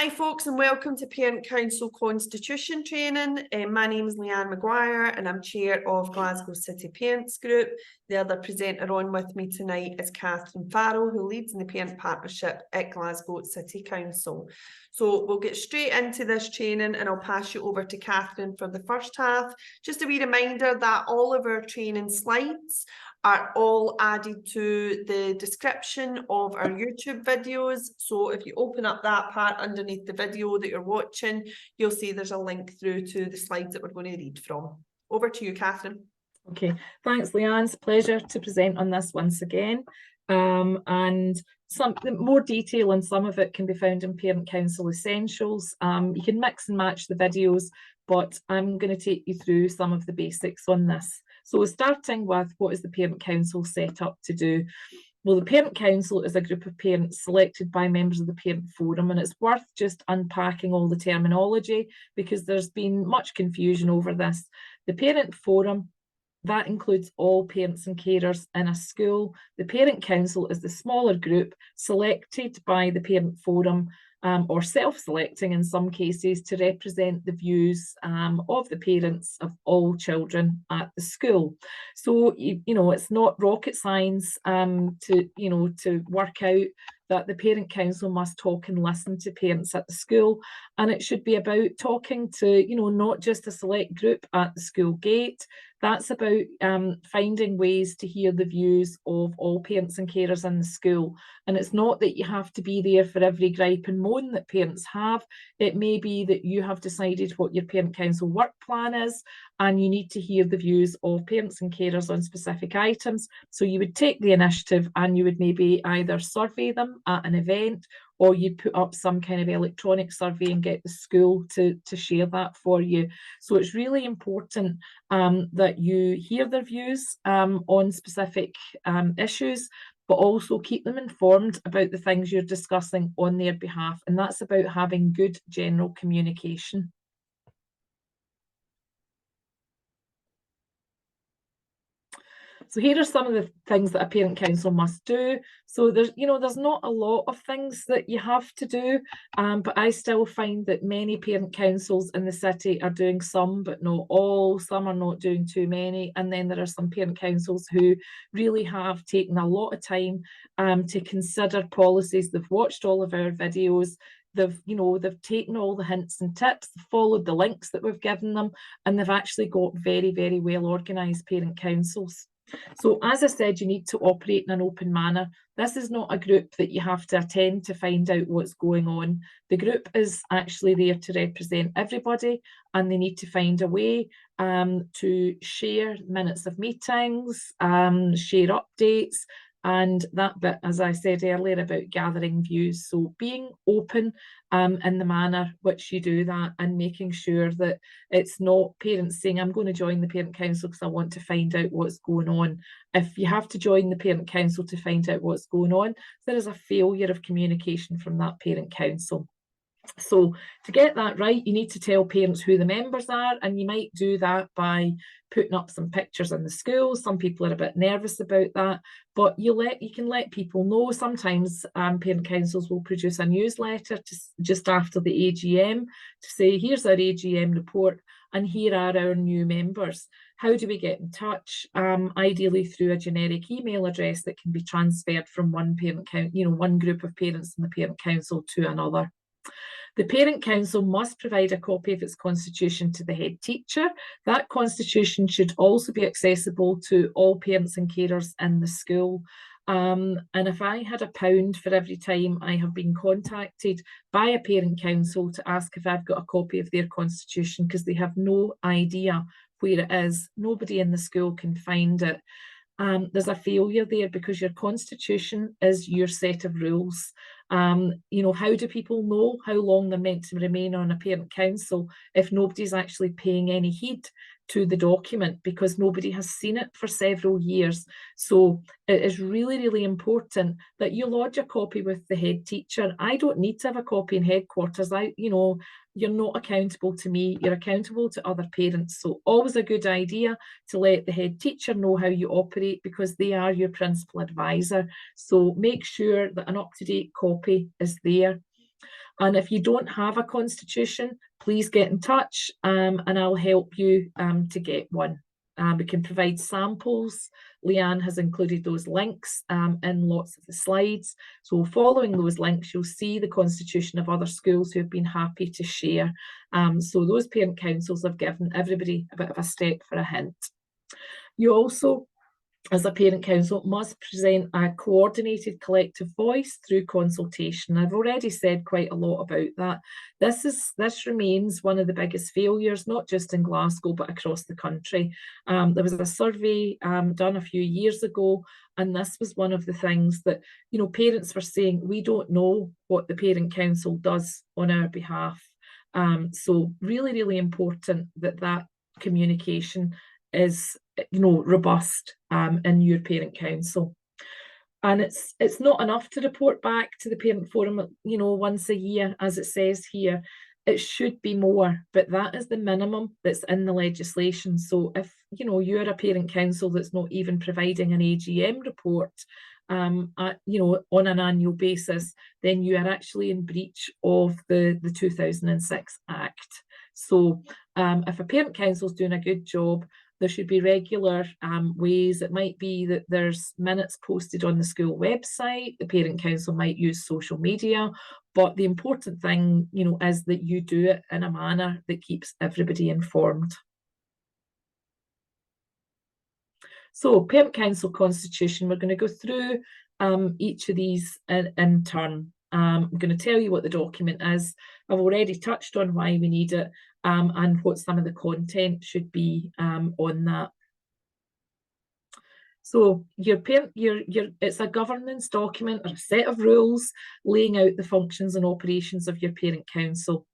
Hi folks, and welcome to Parent Council Constitution Training. My name is Leanne McGuire and I'm Chair of Glasgow City Parents Group. The other presenter on with me tonight is Kathryn Farrow, who leads in the Parent Partnership at Glasgow City Council. So we'll get straight into this training and I'll pass you over to Kathryn for the first half. Just a wee reminder that all of our training slides are all added to the description of our YouTube videos. So if you open up that part underneath the video that you're watching, you'll see there's a link through to the slides that we're going to read from. Over to you, Kathryn. Okay, thanks, Leanne. It's a pleasure to present on this once again. And some more detail on some of it can be found in Parent Council Essentials. You can mix and match the videos, but I'm going to take you through some of the basics on this. So we're starting with, what is the Parent Council set up to do? Well, the Parent Council is a group of parents selected by members of the Parent Forum, and it's worth just unpacking all the terminology because there's been much confusion over this. The Parent Forum, that includes all parents and carers in a school. The Parent Council is the smaller group selected by the Parent Forum or self-selecting in some cases to represent the views of the parents of all children at the school. So, you know, it's not rocket science to work out that the Parent Council must talk and listen to parents at the school, and it should be about talking to, you know, not just a select group at the school gate. That's about finding ways to hear the views of all parents and carers in the school. And it's not that you have to be there for every gripe and moan that parents have. It may be that you have decided what your Parent Council work plan is, and you need to hear the views of parents and carers on specific items. So you would take the initiative and you would maybe either survey them at an event, or you'd put up some kind of electronic survey and get the school to share that for you. So it's really important that you hear their views on specific issues, but also keep them informed about the things you're discussing on their behalf. And that's about having good general communication. So here are some of the things that a Parent Council must do. So there's not a lot of things that you have to do, but I still find that many Parent Councils in the city are doing some, but not all. Some are not doing too many. And then there are some Parent Councils who really have taken a lot of time to consider policies. They've watched all of our videos. They've taken all the hints and tips, followed the links that we've given them, and they've actually got very, very well organised Parent Councils. So as I said, you need to operate in an open manner. This is not a group that you have to attend to find out what's going on. The group is actually there to represent everybody, and they need to find a way to share minutes of meetings, share updates, and that bit, as I said earlier, about gathering views. So being open in the manner which you do that, and making sure that it's not parents saying, I'm going to join the Parent Council because I want to find out what's going on. If you have to join the Parent Council to find out what's going on, there is a failure of communication from that Parent Council. So to get that right, you need to tell parents who the members are, and you might do that by putting up some pictures in the school. Some people are a bit nervous about that, but you can let people know. Sometimes Parent Councils will produce a newsletter just after the AGM to say, here's our AGM report and here are our new members. How do we get in touch? Ideally through a generic email address that can be transferred from one group of parents in the Parent Council to another. The Parent Council must provide a copy of its constitution to the head teacher. That constitution should also be accessible to all parents and carers in the school. And if I had £1 for every time I have been contacted by a Parent Council to ask if I've got a copy of their constitution because they have no idea where it is, nobody in the school can find it. There's a failure there because your constitution is your set of rules. How do people know how long they're meant to remain on a Parent Council if nobody's actually paying any heed to the document because nobody has seen it for several years? So it is really, really important that you lodge a copy with the head teacher. I don't need to have a copy in headquarters. You're not accountable to me, you're accountable to other parents. So always a good idea to let the head teacher know how you operate because they are your principal advisor. So make sure that an up-to-date copy is there. And if you don't have a constitution, please get in touch and I'll help you to get one. We can provide samples. Leanne has included those links in lots of the slides. So following those links, you'll see the constitution of other schools who have been happy to share. So those parent councils have given everybody a bit of a step for a hint. You also, as a parent council, must present a coordinated collective voice through consultation. I've already said quite a lot about that. This remains one of the biggest failures, not just in Glasgow, but across the country. There was a survey done a few years ago, and this was one of the things that, you know, parents were saying, we don't know what the parent council does on our behalf. So really, really important that that communication is, you know, robust in your parent council. And it's not enough to report back to the parent forum, you know, once a year, as it says here. It should be more, but that is the minimum that's in the legislation. So if, you know, you're a parent council that's not even providing an AGM report, you know, on an annual basis, then you are actually in breach of the 2006 Act. So if a parent council is doing a good job, there should be regular ways. It might be that there's minutes posted on the school website. The parent council might use social media, but the important thing, you know, is that you do it in a manner that keeps everybody informed. So parent council constitution, we're going to go through each of these in turn. I'm going to tell you what the document is. I've already touched on why we need it and what some of the content should be on that. So it's a governance document or a set of rules laying out the functions and operations of your parent council.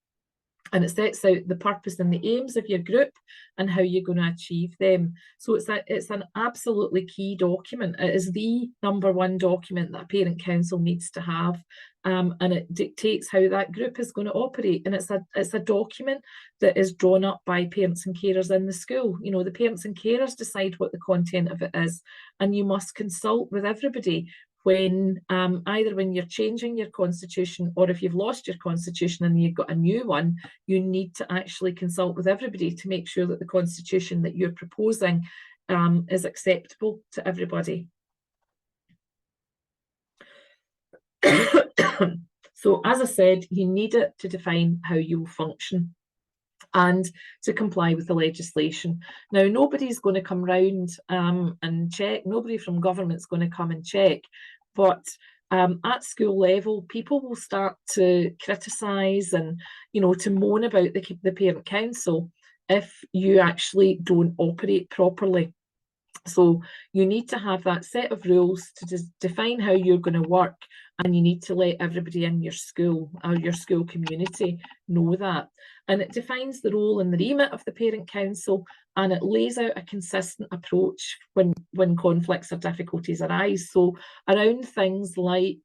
And it sets out the purpose and the aims of your group and how you're going to achieve them. So it's an absolutely key document. It is the #1 document that a parent council needs to have, and it dictates how that group is going to operate. And it's a document that is drawn up by parents and carers in the school. You know, the parents and carers decide what the content of it is, and you must consult with everybody when either when you're changing your constitution, or if you've lost your constitution and you've got a new one, you need to actually consult with everybody to make sure that the constitution that you're proposing is acceptable to everybody. So as I said, you need it to define how you'll function and to comply with the legislation. Now, nobody's going to come round and check. Nobody from government's going to come and check. But at school level, people will start to criticise and, you know, to moan about the parent council if you actually don't operate properly. So you need to have that set of rules to define how you're going to work, and you need to let everybody in your school or your school community know that. And it defines the role and the remit of the parent council, and it lays out a consistent approach when conflicts or difficulties arise. So around things like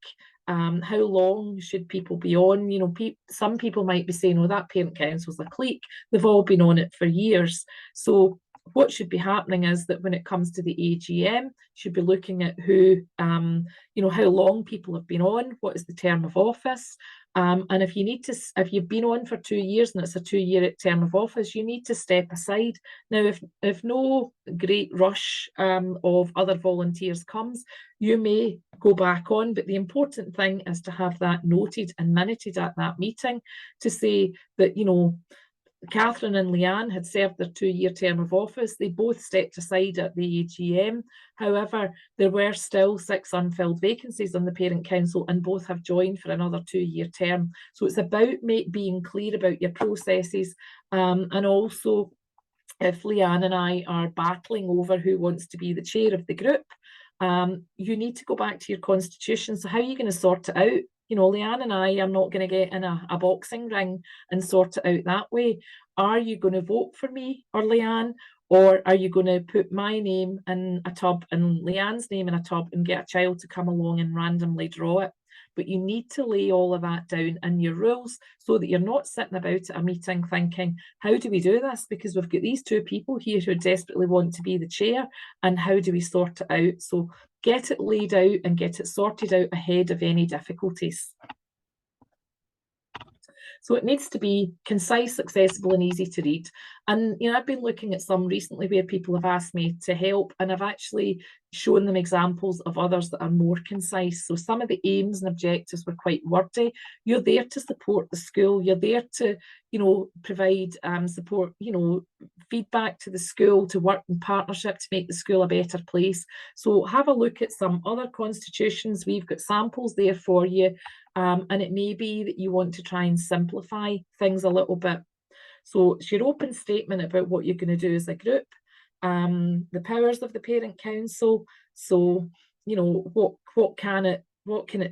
how long should people be on? You know, some people might be saying, oh, that parent council's a clique. They've all been on it for years. So what should be happening is that when it comes to the AGM, should be looking at who, you know, how long people have been on, what is the term of office, and if you've been on for 2 years and it's a 2-year term of office, you need to step aside. Now, if no great rush of other volunteers comes, you may go back on, but the important thing is to have that noted and minuted at that meeting to say that, you know, Kathryn and Leanne had served their 2-year term of office. They both stepped aside at the AGM. However, there were still 6 unfilled vacancies on the parent council, and both have joined for another 2-year term. So it's about being clear about your processes, and also if Leanne and I are battling over who wants to be the chair of the group, you need to go back to your constitution. So how are you going to sort it out? You know, Leanne and I are not going to get in a boxing ring and sort it out that way. Are you going to vote for me or Leanne? Or are you going to put my name in a tub and Leanne's name in a tub and get a child to come along and randomly draw it? But you need to lay all of that down in your rules so that you're not sitting about at a meeting thinking, how do we do this? Because we've got these 2 people here who desperately want to be the chair, and how do we sort it out? So get it laid out and get it sorted out ahead of any difficulties. So it needs to be concise, accessible and easy to read. And I've been looking at some recently where people have asked me to help, and I've actually shown them examples of others that are more concise. So some of the aims and objectives were quite wordy. You're there to support the school. You're there to, provide support, feedback to the school, to work in partnership to make the school a better place. So have a look at some other constitutions. We've got samples there for you. And it may be that you want to try and simplify things a little bit. So it's your open statement about what you're going to do as a group, the powers of the parent council. So, what can it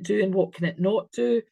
do and what can it not do?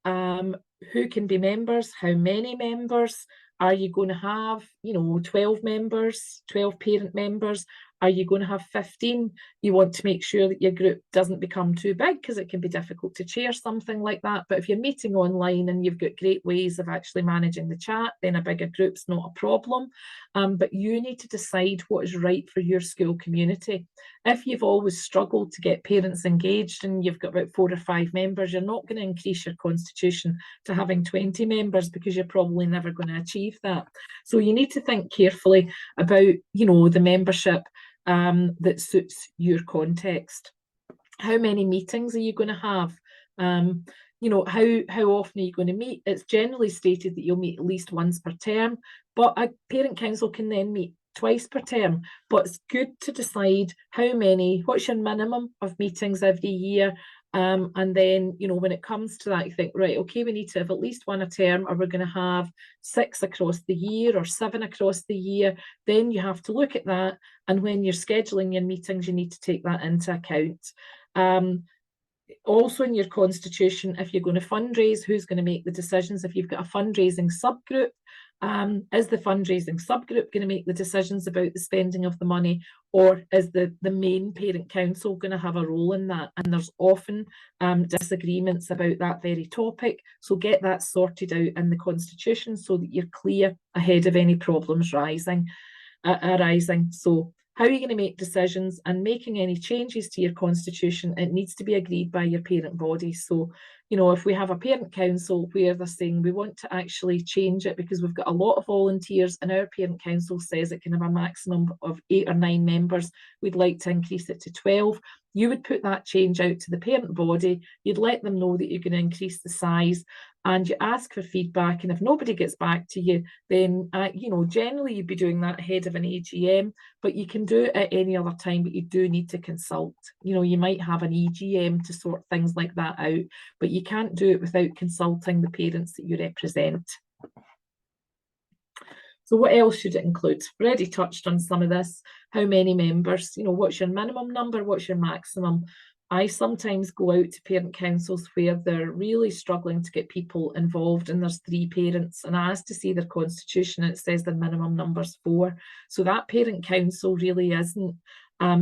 Who can be members? How many members? Are you going to have, 12 members, 12 parent members? Are you going to have 15? You want to make sure that your group doesn't become too big, because it can be difficult to chair something like that. But if you're meeting online and you've got great ways of actually managing the chat, then a bigger group's not a problem. But you need to decide what is right for your school community. If you've always struggled to get parents engaged and you've got about 4 or 5 members, you're not going to increase your constitution to having 20 members, because you're probably never going to achieve that. So you need to think carefully about, the membership that suits your context. How many meetings are you going to have? How often are you going to meet? It's generally stated that you'll meet at least once per term, but a parent council can then meet twice per term. But it's good to decide how many, what's your minimum of meetings every year. And then, when it comes to that, you think, right, okay, we need to have at least one a term, or we're going to have 6 across the year or 7 across the year. Then you have to look at that. And when you're scheduling your meetings, you need to take that into account. Also in your constitution, if you're going to fundraise, who's going to make the decisions? If you've got a fundraising subgroup, is the fundraising subgroup going to make the decisions about the spending of the money, or is the main parent council going to have a role in that? And there's often disagreements about that very topic. So get that sorted out in the constitution so that you're clear ahead of any problems arising. So how are you going to make decisions, and making any changes to your constitution? It needs to be agreed by your parent body. So, if we have a parent council where they're saying we want to actually change it because we've got a lot of volunteers and our parent council says it can have a maximum of 8 or 9 members, we'd like to increase it to 12. You would put that change out to the parent body. You'd let them know that you're going to increase the size, and you ask for feedback. And if nobody gets back to you, then generally you'd be doing that ahead of an AGM, but you can do it at any other time. But you do need to consult. You might have an EGM to sort things like that out, but you can't do it without consulting the parents that you represent. So what else should it include? I've already touched on some of this. How many members? What's your minimum number? What's your maximum? I sometimes go out to parent councils where they're really struggling to get people involved, and there's 3 parents, and I ask to see their constitution, and it says their minimum number's 4. So that parent council really isn't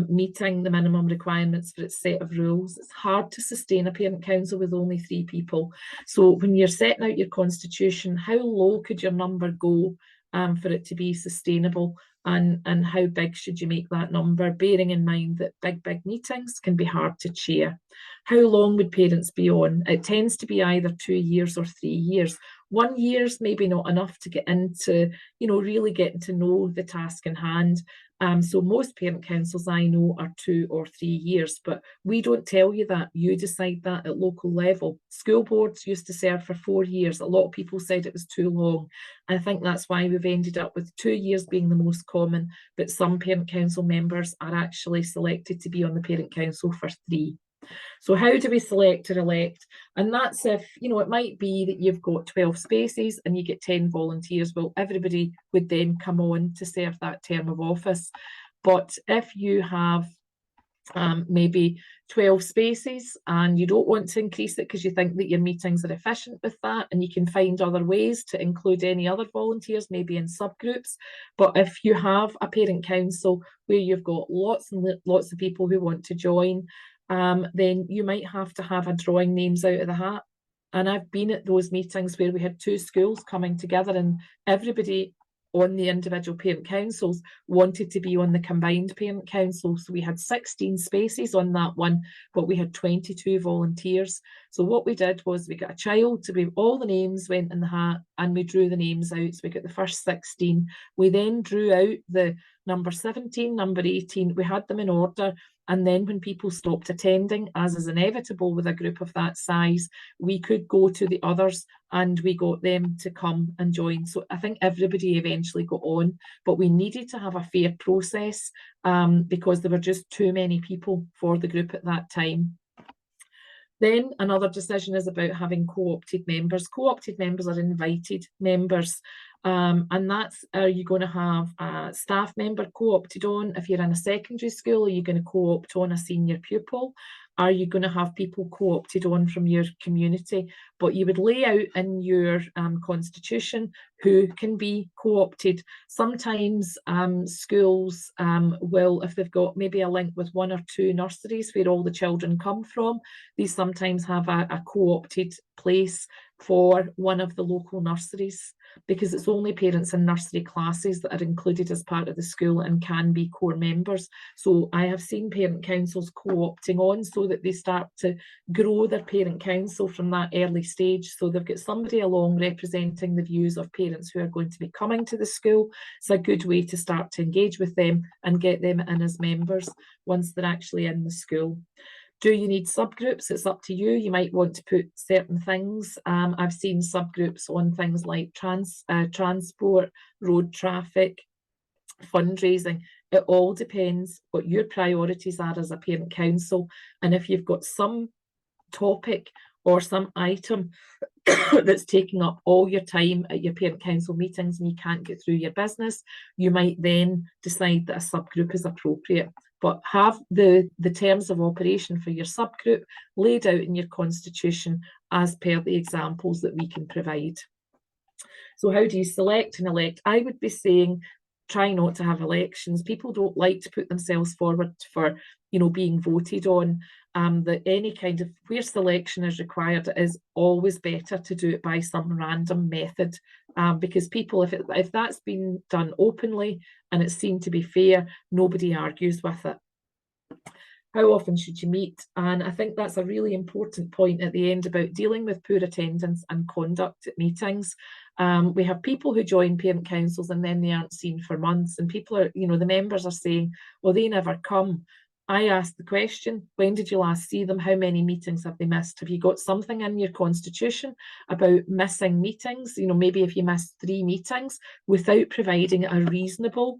meeting the minimum requirements for its set of rules. It's hard to sustain a parent council with only 3 people. So when you're setting out your constitution, how low could your number go for it to be sustainable, and how big should you make that number, bearing in mind that big meetings can be hard to chair. How long would parents be on? It tends to be either 2 years or 3 years. 1 year's maybe not enough to get into, really getting to know the task in hand. So most parent councils I know are 2 or 3 years, but we don't tell you that. You decide that at local level. School boards used to serve for 4 years. A lot of people said it was too long. I think that's why we've ended up with 2 years being the most common, but some parent council members are actually selected to be on the parent council for 3. So how do we select or elect? And that's if, it might be that you've got 12 spaces and you get 10 volunteers. Well, everybody would then come on to serve that term of office. But if you have maybe 12 spaces and you don't want to increase it because you think that your meetings are efficient with that, and you can find other ways to include any other volunteers, maybe in subgroups. But if you have a parent council where you've got lots and lots of people who want to join, then you might have to have a drawing names out of the hat. And I've been at those meetings where we had 2 schools coming together and everybody on the individual parent councils wanted to be on the combined parent council. So we had 16 spaces on that one, but we had 22 volunteers. So what we did was we got a child to be, all the names went in the hat and we drew the names out. So we got the first 16. We then drew out the number 17, number 18. We had them in order. And then when people stopped attending, as is inevitable with a group of that size, we could go to the others and we got them to come and join. So I think everybody eventually got on, but we needed to have a fair process because there were just too many people for the group at that time. Then another decision is about having co-opted members. Co-opted members are invited members. And that's, are you going to have a staff member co-opted on? If you're in a secondary school, are you going to co-opt on a senior pupil? Are you going to have people co-opted on from your community? But you would lay out in your constitution who can be co-opted. Sometimes schools will, if they've got maybe a link with 1 or 2 nurseries where all the children come from, they sometimes have a co-opted place for one of the local nurseries, because it's only parents in nursery classes that are included as part of the school and can be core members. So I have seen parent councils co-opting on so that they start to grow their parent council from that early stage. So they've got somebody along representing the views of parents who are going to be coming to the school. It's a good way to start to engage with them and get them in as members once they're actually in the school. Do you need subgroups? It's up to you. You might want to put certain things. I've seen subgroups on things like transport, road traffic, fundraising. It all depends what your priorities are as a parent council. And if you've got some topic or some item that's taking up all your time at your parent council meetings and you can't get through your business, you might then decide that a subgroup is appropriate. But have the terms of operation for your subgroup laid out in your constitution as per the examples that we can provide. So how do you select and elect? I would be saying try not to have elections. People don't like to put themselves forward for, you know, being voted on. That any kind of, where selection is required, it is always better to do it by some random method, because people, if that's been done openly and it's seen to be fair, nobody argues with it. How often should you meet? And I think that's a really important point at the end about dealing with poor attendance and conduct at meetings. We have people who join parent councils and then they aren't seen for months, and people are, you know, the members are saying, well, they never come. I asked the question, when did you last see them? How many meetings have they missed? Have you got something in your constitution about missing meetings? You know, maybe if you missed 3 meetings without providing a reasonable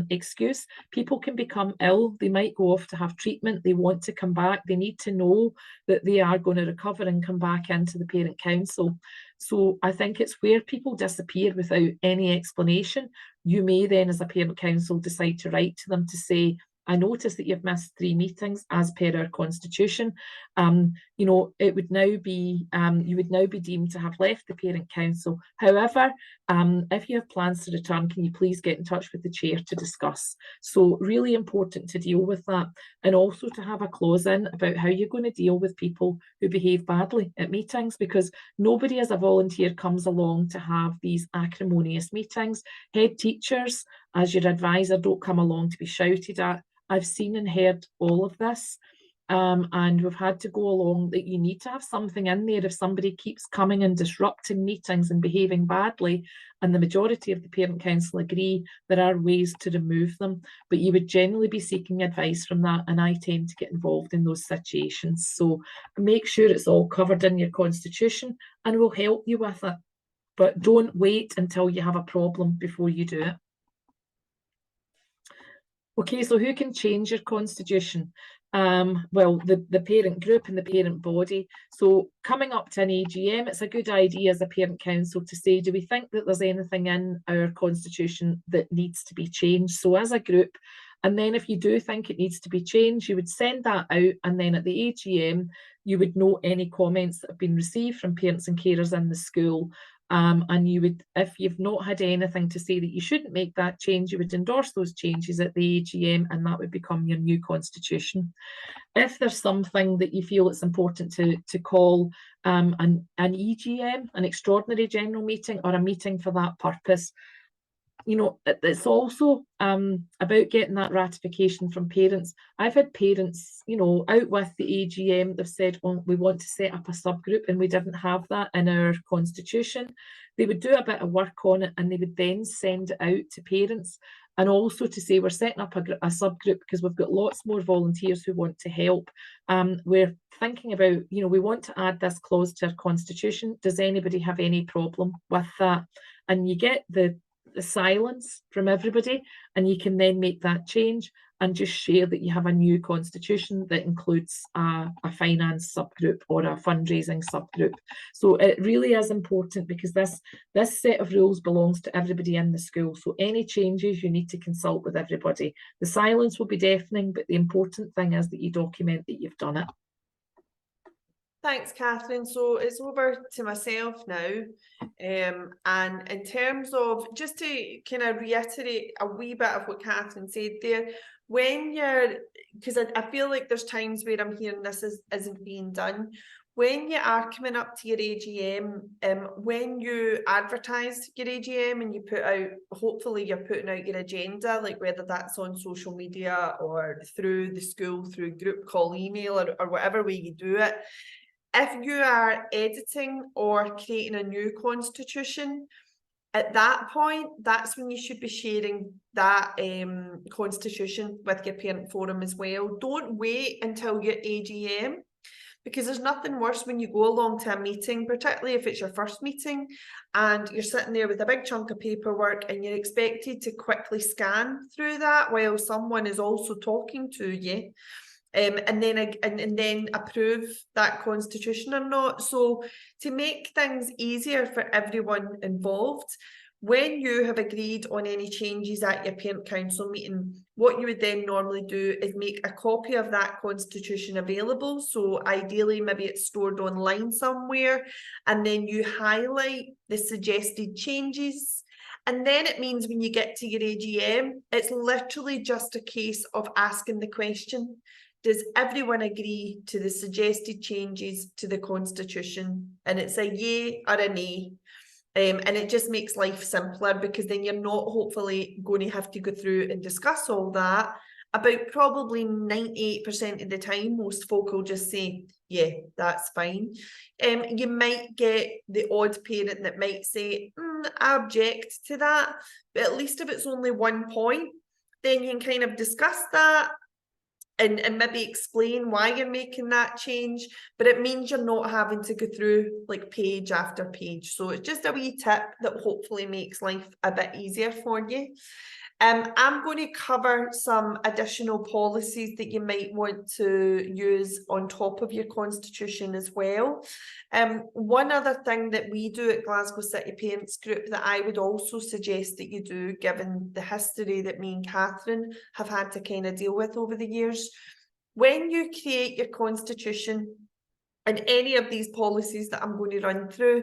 excuse, people can become ill. They might go off to have treatment. They want to come back. They need to know that they are going to recover and come back into the parent council. So I think it's where people disappear without any explanation. You may then, as a parent council, decide to write to them to say, I notice that you've missed 3 meetings as per our constitution. You know, it would now be, you would now be deemed to have left the parent council. However, if you have plans to return, can you please get in touch with the chair to discuss? So really important to deal with that, and also to have a clause in about how you're going to deal with people who behave badly at meetings, because nobody as a volunteer comes along to have these acrimonious meetings. Head teachers, as your advisor, don't come along to be shouted at. I've seen and heard all of this, and we've had to go along that you need to have something in there if somebody keeps coming and disrupting meetings and behaving badly, and the majority of the parent council agree, there are ways to remove them, but you would generally be seeking advice from that, and I tend to get involved in those situations. So make sure it's all covered in your constitution and we'll help you with it, but don't wait until you have a problem before you do it. Okay, so who can change your constitution? Well, the parent group and the parent body. So coming up to an AGM, it's a good idea as a parent council to say, do we think that there's anything in our constitution that needs to be changed? So as a group, and then if you do think it needs to be changed, you would send that out, and then at the AGM, you would note any comments that have been received from parents and carers in the school. And you would, if you've not had anything to say that you shouldn't make that change, you would endorse those changes at the AGM, and that would become your new constitution. If there's something that you feel it's important to call an EGM, an extraordinary general meeting, or a meeting for that purpose, it's also about getting that ratification from parents. I've had parents, out with the AGM, they've said, well, we want to set up a subgroup, and we didn't have that in our constitution. They would do a bit of work on it, and they would then send it out to parents, and also to say, we're setting up a subgroup because we've got lots more volunteers who want to help. We're thinking about, we want to add this clause to our constitution. Does anybody have any problem with that? And you get the silence from everybody, and you can then make that change and just share that you have a new constitution that includes a finance subgroup or a fundraising subgroup. So it really is important, because this set of rules belongs to everybody in the school. So any changes, you need to consult with everybody. The silence will be deafening, but the important thing is that you document that you've done it. Thanks, Kathryn. So it's over to myself now. And in terms of, just to kind of reiterate a wee bit of what Kathryn said there, when you're, because I feel like there's times where I'm hearing this isn't being done. When you are coming up to your AGM, when you advertise your AGM and you put out, hopefully you're putting out your agenda, like whether that's on social media or through the school, through group call email, or whatever way you do it. If you are editing or creating a new constitution, at that point, that's when you should be sharing that constitution with your parent forum as well. Don't wait until your AGM, because there's nothing worse when you go along to a meeting, particularly if it's your first meeting, and you're sitting there with a big chunk of paperwork and you're expected to quickly scan through that while someone is also talking to you. And then approve that constitution or not. So to make things easier for everyone involved, when you have agreed on any changes at your parent council meeting, what you would then normally do is make a copy of that constitution available. So ideally, maybe it's stored online somewhere, and then you highlight the suggested changes. And then it means when you get to your AGM, it's literally just a case of asking the question, does everyone agree to the suggested changes to the constitution? And it's a yay or a nay. And it just makes life simpler, because then you're not hopefully going to have to go through and discuss all that. About probably 98% of the time, most folk will just say, yeah, that's fine. You might get the odd parent that might say, I object to that. But at least if it's only one point, then you can kind of discuss that and maybe explain why you're making that change, but it means you're not having to go through like page after page. So it's just a wee tip that hopefully makes life a bit easier for you. I'm going to cover some additional policies that you might want to use on top of your constitution as well. One other thing that we do at Glasgow City Parents Group that I would also suggest that you do, given the history that me and Kathryn have had to kind of deal with over the years, when you create your constitution and any of these policies that I'm going to run through,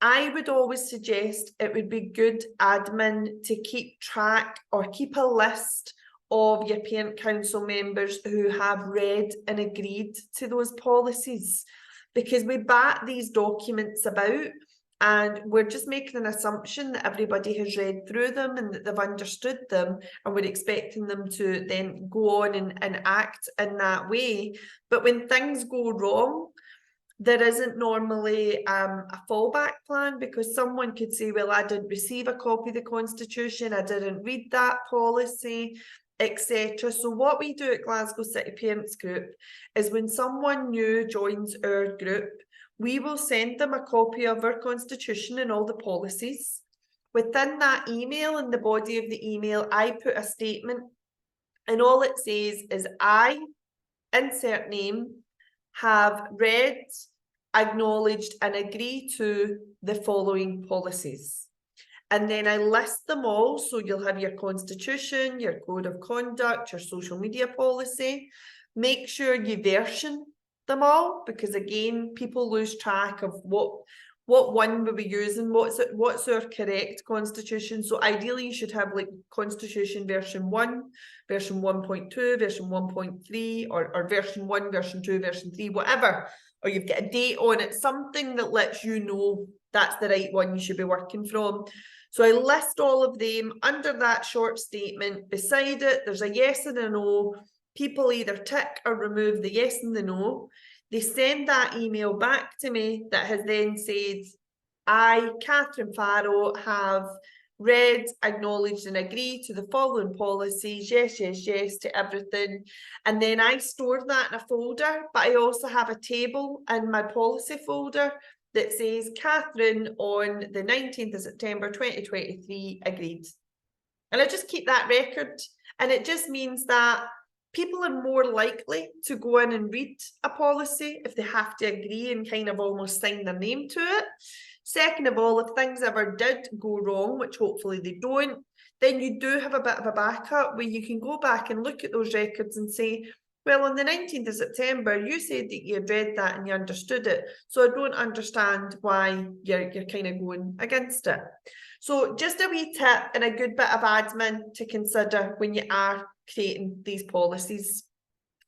I would always suggest it would be good admin to keep track or keep a list of your parent council members who have read and agreed to those policies, because we bat these documents about and we're just making an assumption that everybody has read through them and that they've understood them, and we're expecting them to then go on and act in that way. But when things go wrong, there isn't normally a fallback plan, because someone could say, well, I didn't receive a copy of the constitution, I didn't read that policy, etc. So what we do at Glasgow City Parents Group is when someone new joins our group, we will send them a copy of our constitution and all the policies. Within that email, in the body of the email, I put a statement, and all it says is, I, insert name, have read, acknowledged and agree to the following policies. And then I list them all. So you'll have your constitution, your code of conduct, your social media policy. Make sure you version them all, because again, people lose track of what one will be using, what's our correct constitution. So ideally you should have like constitution version 1, version 1.2, version 1.3, or version 1, version 2, version 3, whatever, or you've got a date on it, something that lets you know that's the right one you should be working from. So I list all of them under that short statement. Beside it, there's a yes and a no. People either tick or remove the yes and the no. They send that email back to me that has then said, I, Kathryn Farrow, have read, acknowledged and agreed to the following policies, yes, yes, yes to everything. And then I store that in a folder, but I also have a table in my policy folder that says Kathryn on the 19th of September 2023 agreed. And I just keep that record. And it just means that people are more likely to go in and read a policy if they have to agree and kind of almost sign their name to it. Second of all, if things ever did go wrong, which hopefully they don't, then you do have a bit of a backup where you can go back and look at those records and say, well, on the 19th of September, you said that you had read that and you understood it. So I don't understand why you're kind of going against it. So just a wee tip and a good bit of admin to consider when you are creating these policies.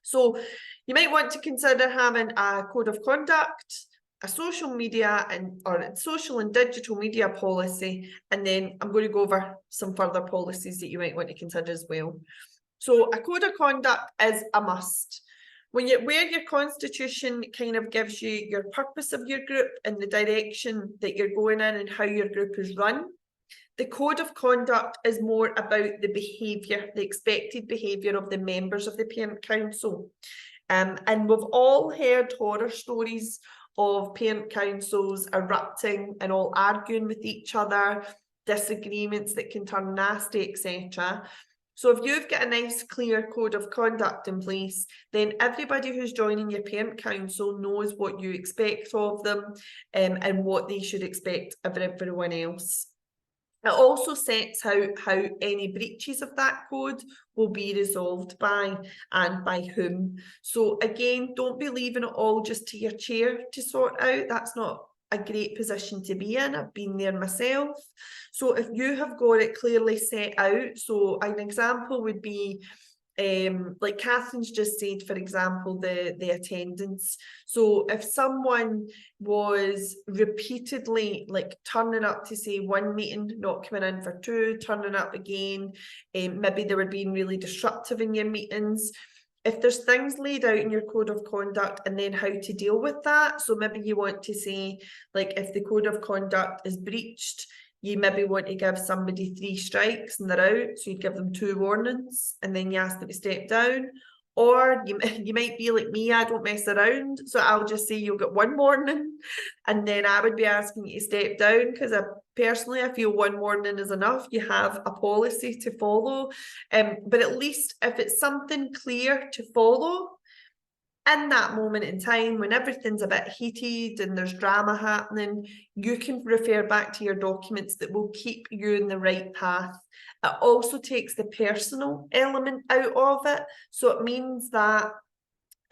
So you might want to consider having a code of conduct, a social media or a social and digital media policy, and then I'm going to go over some further policies that you might want to consider as well. So a code of conduct is a must. Where your constitution kind of gives you your purpose of your group and the direction that you're going in and how your group is run, the code of conduct is more about the behaviour, the expected behaviour of the members of the Parent Council. And we've all heard horror stories of parent councils erupting and all arguing with each other, disagreements that can turn nasty, etc. So if you've got a nice clear code of conduct in place, then everybody who's joining your parent council knows what you expect of them and what they should expect of everyone else. It also sets out how any breaches of that code will be resolved by and by whom. So again, don't be leaving it all just to your chair to sort out. That's not a great position to be in. I've been there myself. So if you have got it clearly set out, so an example would be like Kathryn's just said, for example, the attendance. So if someone was repeatedly like turning up to say one meeting, not coming in for two, turning up again, maybe they were being really disruptive in your meetings. If there's things laid out in your code of conduct and then how to deal with that, so maybe you want to say, like, if the code of conduct is breached, you maybe want to give somebody 3 strikes and they're out, so you'd give them 2 warnings and then you ask them to step down. Or you might be like me, I don't mess around, so I'll just say you'll get 1 warning and then I would be asking you to step down, because personally I feel 1 warning is enough. You have a policy to follow, but at least if it's something clear to follow, in that moment in time when everything's a bit heated and there's drama happening, you can refer back to your documents that will keep you in the right path. It also takes the personal element out of it. So it means that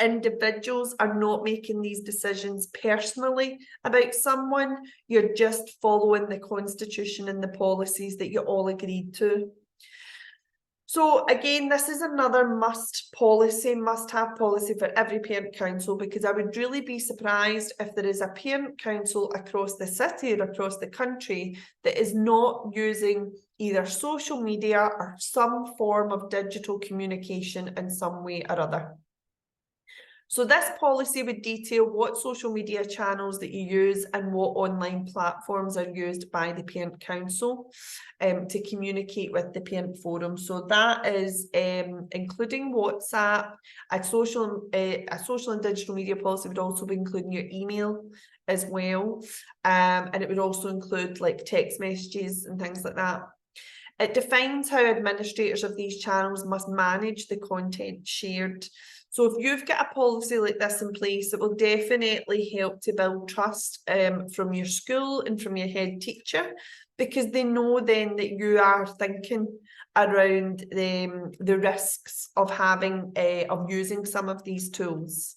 individuals are not making these decisions personally about someone. You're just following the constitution and the policies that you all agreed to. So again, this is another must-have policy for every parent council, because I would really be surprised if there is a parent council across the city or across the country that is not using either social media or some form of digital communication in some way or other. So this policy would detail what social media channels that you use and what online platforms are used by the parent council to communicate with the parent forum. So that is including WhatsApp. A social and digital media policy would also be including your email as well. And it would also include like text messages and things like that. It defines how administrators of these channels must manage the content shared. So if you've got a policy like this in place, it will definitely help to build trust from your school and from your head teacher, because they know then that you are thinking around the risks of using some of these tools.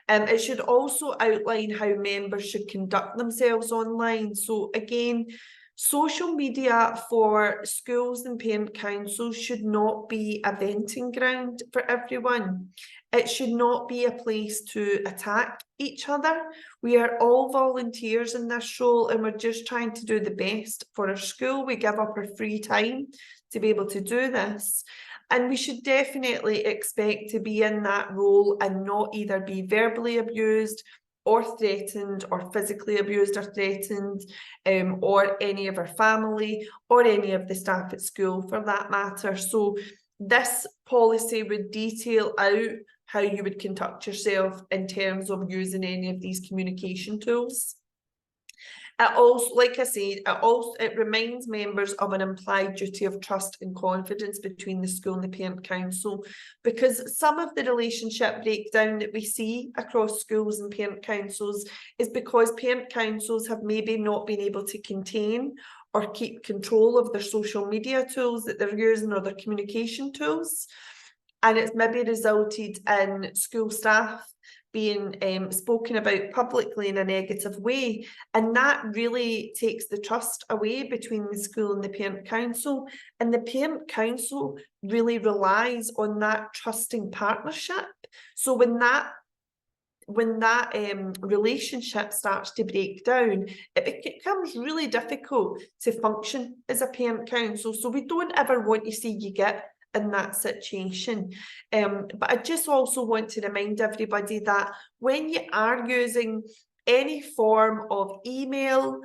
It should also outline how members should conduct themselves online. So again, social media for schools and parent councils should not be a venting ground for everyone. It should not be a place to attack each other. We are all volunteers in this role, and we're just trying to do the best for our school. We give up our free time to be able to do this. And we should definitely expect to be in that role and not either be verbally abused or threatened or physically abused or threatened, or any of our family or any of the staff at school for that matter. So this policy would detail out how you would conduct yourself in terms of using any of these communication tools. It also, like I said, it reminds members of an implied duty of trust and confidence between the school and the parent council, because some of the relationship breakdown that we see across schools and parent councils is because parent councils have maybe not been able to contain or keep control of their social media tools that they're using or their communication tools. And it's maybe resulted in school staff being spoken about publicly in a negative way, and that really takes the trust away between the school and the parent council, and the parent council really relies on that trusting partnership. So when that relationship starts to break down, it becomes really difficult to function as a parent council. So we don't ever want to see you get in that situation. But I just also want to remind everybody that when you are using any form of email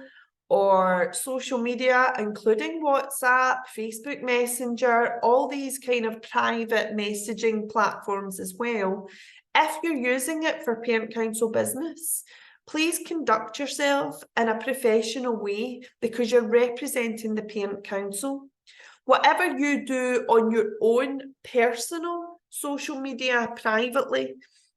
or social media, including WhatsApp, Facebook Messenger, all these kind of private messaging platforms as well, if you're using it for parent council business, please conduct yourself in a professional way, because you're representing the parent council. Whatever you do on your own personal social media privately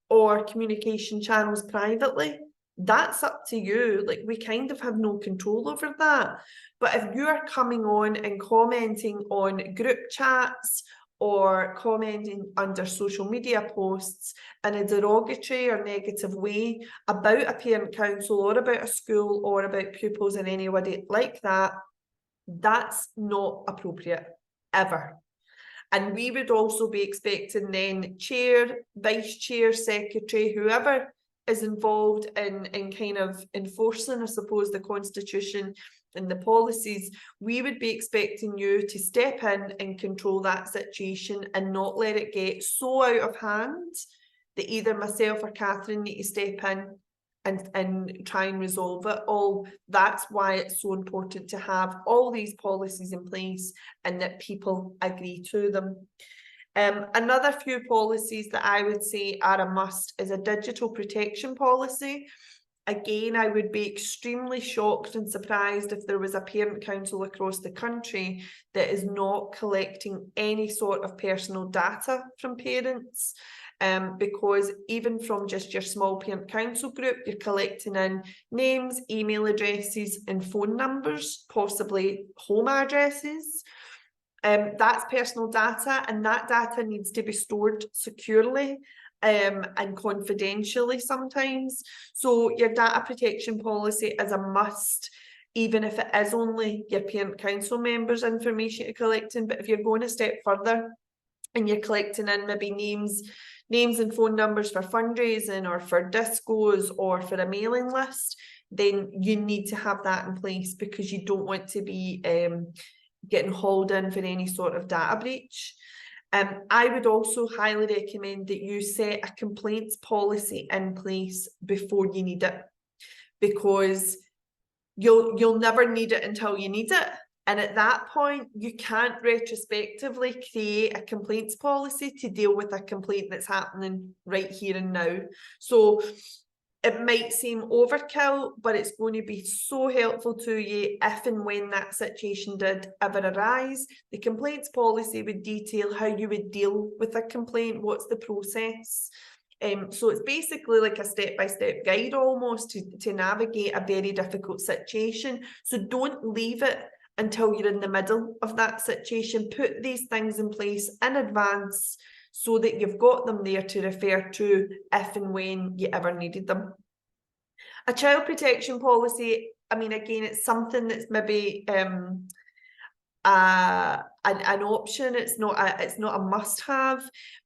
or communication channels privately, that's up to you. Like, we kind of have no control over that. But if you are coming on and commenting on group chats or commenting under social media posts in a derogatory or negative way about a parent council or about a school or about pupils and anybody like that, that's not appropriate ever. And we would also be expecting then chair, vice chair, secretary, whoever is involved in kind of enforcing, I suppose, the constitution and the policies, we would be expecting you to step in and control that situation and not let it get so out of hand that either myself or Kathryn need to step in and try and resolve it all. That's why it's so important to have all these policies in place and that people agree to them. Another few policies that I would say are a must is a digital protection policy. Again, I would be extremely shocked and surprised if there was a parent council across the country that is not collecting any sort of personal data from parents. Because even from just your small parent council group, you're collecting in names, email addresses and phone numbers, possibly home addresses. That's personal data, and that data needs to be stored securely and confidentially sometimes. So your data protection policy is a must, even if it is only your parent council members' information you're collecting. But if you're going a step further and you're collecting in maybe names and phone numbers for fundraising or for discos or for a mailing list, then you need to have that in place, because you don't want to be getting hauled in for any sort of data breach. I would also highly recommend that you set a complaints policy in place before you need it, because you'll never need it until you need it. And at that point, you can't retrospectively create a complaints policy to deal with a complaint that's happening right here and now. So it might seem overkill, but it's going to be so helpful to you if and when that situation did ever arise. The complaints policy would detail how you would deal with a complaint, what's the process. So it's basically like a step-by-step guide almost to navigate a very difficult situation. So don't leave it until you're in the middle of that situation. Put these things in place in advance so that you've got them there to refer to if and when you ever needed them. A child protection policy, I mean, again, it's something that's maybe an option. It's not a must-have.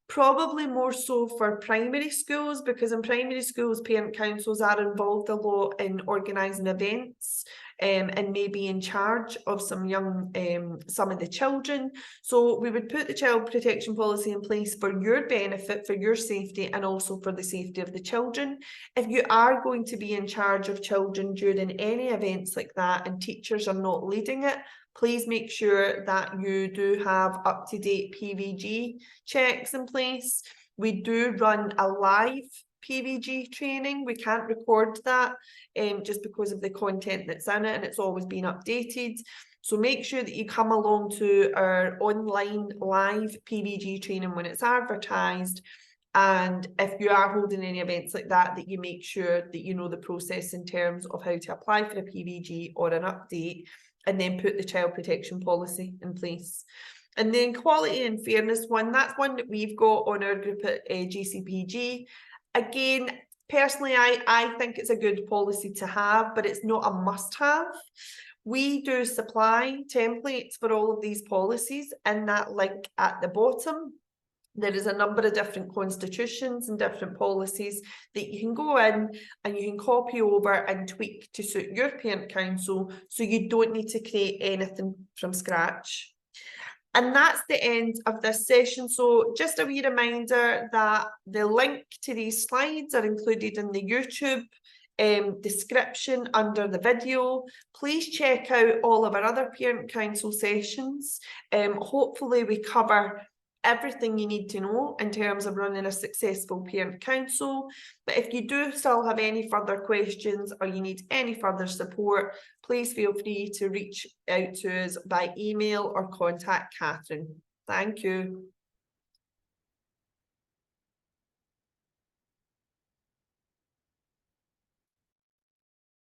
Probably more so for primary schools, because in primary schools parent councils are involved a lot in organising events and maybe in charge of some of the children. So we would put the child protection policy in place for your benefit, for your safety, and also for the safety of the children. If you are going to be in charge of children during any events like that and teachers are not leading it, please make sure that you do have up-to-date PVG checks in place. We do run a live PVG training. We can't record that just because of the content that's in it, and it's always been updated. So make sure that you come along to our online live PVG training when it's advertised. And if you are holding any events like that, that you make sure that you know the process in terms of how to apply for a PVG or an update, and then put the child protection policy in place. And then equality and fairness one, that's one that we've got on our group at GCPG. Again, personally, I think it's a good policy to have, but it's not a must-have. We do supply templates for all of these policies in that link at the bottom. There is a number of different constitutions and different policies that you can go in and you can copy over and tweak to suit your parent council, so you don't need to create anything from scratch. And that's the end of this session. So just a wee reminder that the link to these slides are included in the YouTube description under the video. Please check out all of our other parent council sessions. Hopefully we cover everything you need to know in terms of running a successful parent council. But if you do still have any further questions or you need any further support, please feel free to reach out to us by email or contact Kathryn. Thank you.